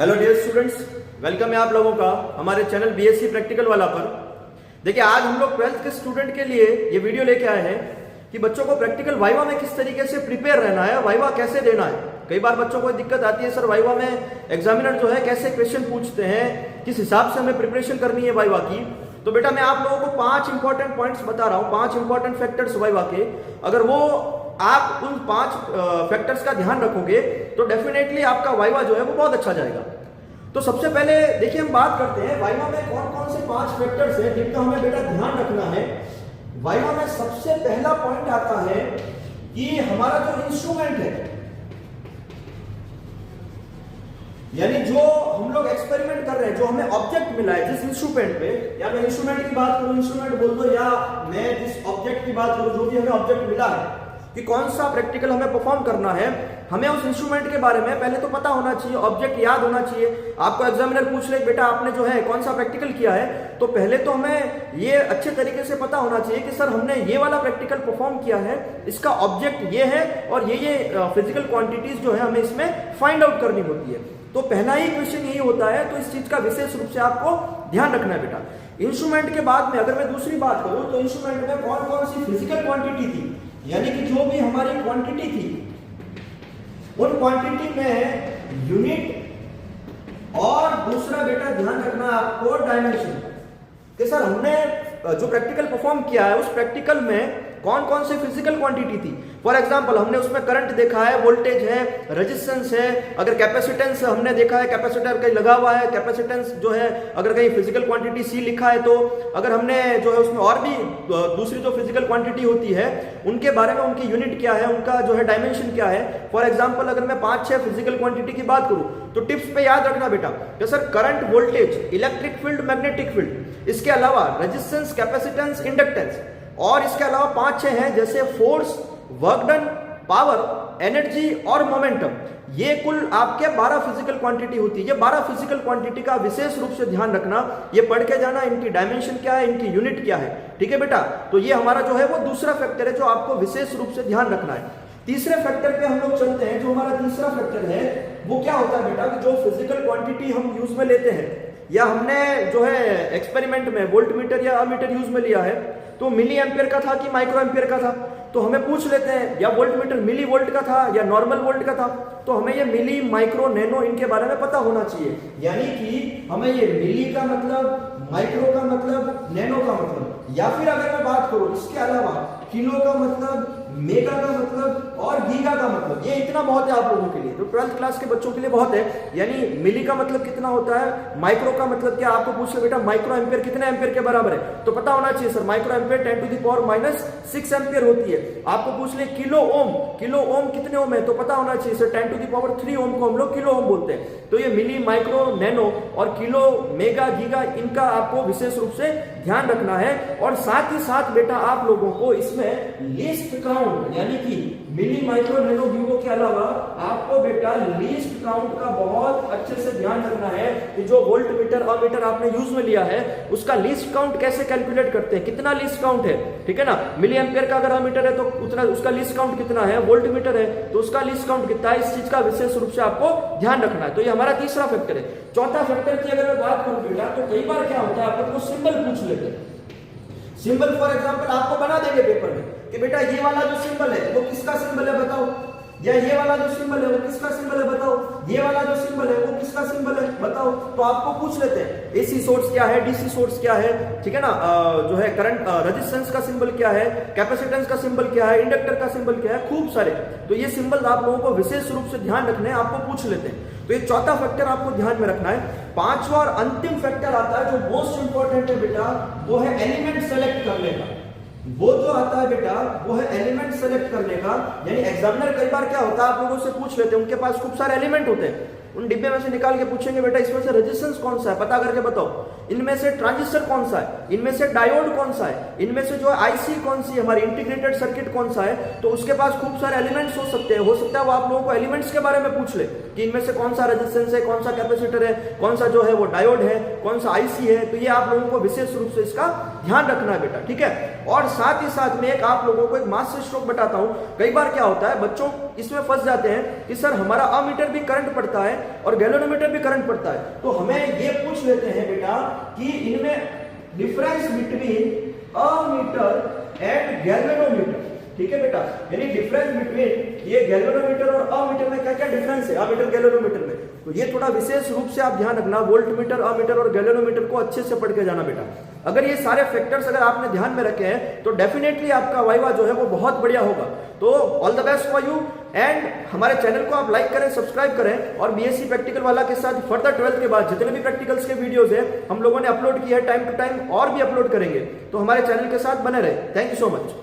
Hello dear students, welcome है आप लोगों का हमारे चैनल बीएससी प्रैक्टिकल वाला पर। देखिए, आज हम लोग 12th के स्टूडेंट के लिए ये वीडियो लेके आए हैं कि बच्चों को प्रैक्टिकल वाइवा में किस तरीके से प्रिपेयर रहना है, वाइवा कैसे देना है। कई बार बच्चों को दिक्कत आती है, सर वाइवा में एग्जामिनर जो है कैसे क्वेश्चन पूछते हैं, किस हिसाब से हमें प्रिपरेशन करनी है वाइवा की। तो बेटा मैं आप लोगों को 5 इंपॉर्टेंट पॉइंट्स बता रहा हूँ, 5 इंपॉर्टेंट फैक्टर्स वाइवा के। अगर वो आप उन 5 फैक्टर्स का ध्यान रखोगे तो डेफिनेटली आपका वाइवा जो है वो बहुत अच्छा जाएगा। तो सबसे पहले देखिए हम बात करते हैं वाइवा में कौन कौन से 5 फैक्टर्स हैं जिनका हमें बेटा ध्यान रखना है। वाइवा में सबसे पहला पॉइंट आता है कि हमारा जो इंस्ट्रूमेंट है, यानी जो हम लोग एक्सपेरिमेंट कर रहे हैं, जो हमें ऑब्जेक्ट मिला है जिस इंस्ट्रूमेंट पे, या मैं इंस्ट्रूमेंट की बात करूं इंस्ट्रूमेंट बोल दो, या मैं जिस ऑब्जेक्ट की बात करूं, जो भी हमें ऑब्जेक्ट मिला है कि कौन सा प्रैक्टिकल हमें परफॉर्म करना है, हमें उस इंस्ट्रूमेंट के बारे में पहले तो पता होना चाहिए, ऑब्जेक्ट याद होना चाहिए। आपको एग्जामिनर पूछ ले बेटा आपने जो है कौन सा प्रैक्टिकल किया है, तो पहले तो हमें ये अच्छे तरीके से पता होना चाहिए कि सर हमने ये वाला प्रैक्टिकल परफॉर्म किया है, इसका ऑब्जेक्ट ये है और ये फिजिकल क्वांटिटीज जो है हमें इसमें फाइंड आउट करनी होती है। तो पहला ही क्वेश्चन यही होता है, तो इस चीज का विशेष रूप से आपको ध्यान रखना है बेटा। इंस्ट्रूमेंट के बाद में अगर मैं दूसरी बात करूं तो इंस्ट्रूमेंट में कौन कौन सी फिजिकल क्वांटिटी थी, यानी कि जो भी हमारी क्वांटिटी थी उन क्वांटिटी में यूनिट, और दूसरा बेटा ध्यान रखना आपको डायमेंशन कि सर हमने जो प्रैक्टिकल परफॉर्म किया है उस प्रैक्टिकल में कौन कौन से फिजिकल क्वांटिटी थी। फॉर एग्जांपल हमने उसमें करंट देखा है, वोल्टेज है, रेजिस्टेंस है, अगर कैपेसिटेंस हमने देखा है, कैपेसिटर कहीं लगा हुआ है, कैपेसिटेंस जो है अगर कहीं फिजिकल क्वांटिटी सी लिखा है, तो अगर हमने जो है उसमें और भी दूसरी जो फिजिकल क्वांटिटी होती है उनके बारे में, उनकी यूनिट क्या है, उनका जो है डायमेंशन क्या है। फॉर एग्जाम्पल अगर मैं 5-6 फिजिकल क्वांटिटी की बात करूं तो टिप्स पे याद रखना बेटा कि sir current, voltage, electric field, magnetic field, इसके अलावा रेजिस्टेंस, कैपेसिटेंस, इंडक्टेंस, और इसके अलावा 5-6 हैं जैसे force, work done, power, energy और मोमेंटम। ये कुल आपके 12 फिजिकल क्वांटिटी होती है। ये 12 फिजिकल क्वांटिटी का विशेष रूप से ध्यान रखना, ये पढ़ के जाना, इनकी डायमेंशन क्या है, इनकी यूनिट क्या है, ठीक है बेटा। तो ये हमारा जो है वो दूसरा फैक्टर है जो आपको विशेष रूप से ध्यान रखना है। तीसरे फैक्टर पे हम लोग चलते हैं। जो हमारा तीसरा फैक्टर है वो क्या होता है बेटा, कि जो फिजिकल क्वांटिटी हम यूज में लेते हैं, या हमने जो है एक्सपेरिमेंट में वोल्ट मीटर या अमीटर यूज में लिया है, तो मिली एम्पियर का था कि माइक्रो एम्पियर का था, तो हमें पूछ लेते हैं, या वोल्ट मीटर मिली वोल्ट का था या नॉर्मल वोल्ट का था, तो हमें ये मिली, माइक्रो, नैनो इनके बारे में पता होना चाहिए। यानी कि हमें ये मिली का मतलब, माइक्रो का मतलब, नैनो का मतलब, या फिर अगर मैं बात करूं इसके अलावा किलो का मतलब, मेगा का मतलब और गीगा का मतलब, ये इतना बहुत है आप लोगों के लिए, तो 12th क्लास के बच्चों के लिए बहुत है। यानी मिली का मतलब कितना होता है, माइक्रो का मतलब क्या, आपको पूछ ले बेटा माइक्रो एम्पियर कितने एम्पियर के बराबर है, तो पता होना चाहिए सर माइक्रो एम्पियर 10⁻⁻6 एम्पियर होती है। आपको पूछ ले किलो ओम, किलो ओम कितने ओम है, तो पता होना चाहिए सर 10⁻3 ओम को हम लोग किलो ओम बोलते हैं। तो ये मिली, माइक्रो, नैनो और किलो, मेगा, गीगा, इनका आपको विशेष रूप से ध्यान रखना है। और साथ ही साथ बेटा आप लोगों को इसमें लीस्ट काउंट, यानी कि मिली, माइक्रो, नैनो, गीगो के अलावा आपको बेटा लीस्ट काउंट का बहुत अच्छे से ध्यान रखना है कि जो वोल्ट मीटर, अमीटर आपने यूज में लिया है उसका लीस्ट काउंट कैसे कैलकुलेट करते हैं, कितना लीस्ट काउंट है, ठीक है ना। मिली एम्पियर का अगर अमीटर है तो उतना उसका लीस्ट काउंट कितना है, वोल्ट मीटर है तो उसका लीस्ट काउंट कितना है, इस चीज का विशेष रूप से आपको ध्यान रखना है। तो ये हमारा तीसरा फैक्टर है। चौथा फैक्टर की अगर मैं बात करूं बेटा, तो कई बार क्या होता है आपको सिंबल पूछ लेते हैं। सिंबल फॉर एग्जांपल आपको बना देंगे पेपर में कि बेटा ये वाला जो सिंबल है वो किसका सिंबल है बताओ, या ये वाला जो सिंबल है वो किसका सिंबल है बताओ, ये वाला जो सिंबल है वो किसका सिंबल है बताओ। तो आपको पूछ लेते हैं एसी सोर्स क्या है, डीसी सोर्स क्या है, ठीक है ना, जो है करंट, रेजिस्टेंस का सिंबल क्या है, कैपेसिटेंस का सिंबल क्या है, इंडक्टर का सिंबल क्या है, खूब सारे। तो ये सिंबल आप लोगों को विशेष रूप से ध्यान रखने हैं, आपको पूछ लेते हैं। तो ये चौथा फैक्टर आपको ध्यान में रखना है। पांचवा और अंतिम फैक्टर आता है जो मोस्ट इंपॉर्टेंट है बेटा, वो है एलिमेंट सेलेक्ट करने का। वो जो आता है बेटा वो है एलिमेंट सेलेक्ट करने का। यानी एग्जामिनर कई बार क्या होता है आप लोगों से पूछ लेते हैं, उनके पास खूब सारे एलिमेंट होते हैं, उन डिब्बे में से निकाल के पूछेंगे बेटा इसमें से रेजिस्टेंस कौन सा है पता करके बताओ, इनमें से ट्रांजिस्टर कौन सा है, इनमें से डायोड कौन सा है, इनमें से जो आईसी कौन सी है, हमारी इंटीग्रेटेड सर्किट कौन सा है। तो उसके पास खूब सारे एलिमेंट्स हो सकते हैं, हो सकता है वो आप लोगों को एलिमेंट्स के बारे में पूछ ले कि इनमें से कौन सा रेजिस्टेंस है, कौन सा कैपेसिटर है, कौन सा जो है वो डायोड है, कौन सा आईसी है। तो ये आप लोगों को विशेष रूप से इसका ध्यान रखना है बेटा, ठीक है। और साथ ही साथ में एक आप लोगों को एक मास्टर स्ट्रोक बताता हूं। कई बार क्या होता है बच्चों इसमें फंस जाते हैं कि सर हमारा अमीटर भी करंट पड़ता है और गैल्वेनोमीटर भी करंट पड़ता है, तो हमें ये पूछ लेते हैं बेटा कि इनमें difference between ammeter and galvanometer. ठीक है बेटा, यानी डिफरेंस बिटवीन ये गैल्वेनोमीटर और अमीटर में क्या क्या डिफरेंस है, अमीटर गैल्वेनोमीटर में। तो ये थोड़ा विशेष रूप से आप ध्यान रखना, वोल्टमीटर, अमीटर और गैल्वेनोमीटर को अच्छे से पढ़ के जाना बेटा। अगर ये सारे फैक्टर्स अगर आपने ध्यान में रखे हैं तो डेफिनेटली आपका वाइवा जो है वो बहुत बढ़िया होगा। तो all the best for you, and हमारे चैनल को आप लाइक करें, सब्सक्राइब करें, और बीएससी प्रैक्टिकल वाला के साथ फर्दर 12th के बाद जितने भी प्रैक्टिकल्स के वीडियोस हैं हम लोगों ने अपलोड किया है टाइम टू टाइम और भी अपलोड करेंगे, तो हमारे चैनल के साथ बने रहे। Thank you so much.